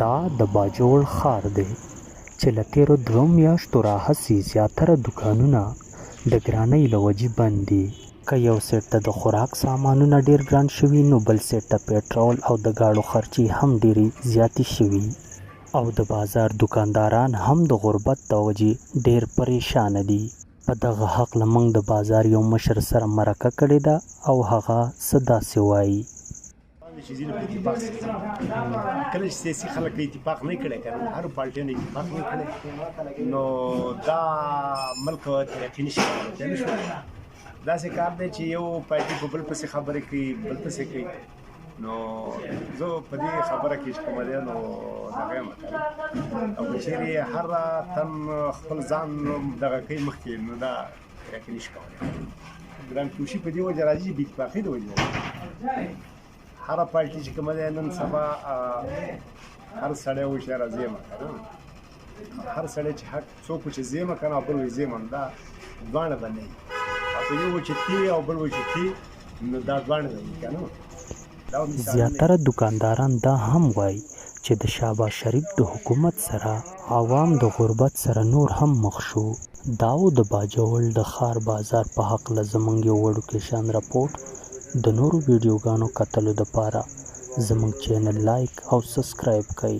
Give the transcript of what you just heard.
دا د باجوړ ښار دی چې له تېرو 2 میاشتو راهیسې زیاتره دوکانونه د ګرانۍ له وجې بند دي. که یو سیټ ته د خوراک سامانونه ډېر ګران شوي نو بل سیټ ته پېټرول او د ګاډو خرچې هم ډېرې زیاتې شوي او د بازار دوکانداران هم د غربت د وجې ډېر پریشانه دي. په دغه هکله موږ د بازار یو مشر سره مرکه کړې ده او هغه څه داسې وایي. چې ځینې په اتفاق سره کله چې سیاسي خلک اتفاق نه کړی که نه هرو پارټیانو اتفاق نه کړی نو دا ملک ترقي نشي کولی نه شو. داسې کار دی چې یو پارټي په بل پسې خبرې کوي بل پسې کوي نو زه په دې خبره کې چې کومه دی نو دغه یم که نه او که چېرې هر تن خپل ځان دغه کوي مخکې نو دا ترقي نشي کولی. ګرانکوشي په دې وجه راځي چې بې اتفاقي د وجې هر پارټي چې کومه دی نن سبا هر سړی وایي چې یاره زه یم که نه هر سړی چې حق څوک چې زه یم که نه او بل وایي زه یم دا دواړه به نه وي او په یو وایي چې تی او بل وایي چې تی نو دا دواړه به وي که نه. زیاتره دوکانداران دا هم وایي چې د شهباز شریف د حکومت سره عوام د غربت سره نور هم مخ شو. دا و د باجوړ د ښار بازار په هکله زموږ یو وړوکېشان رپورټ. د نورو ویډیوګانو کتلو دپاره زموږ چینل لایک او سبسکرایب کړئ.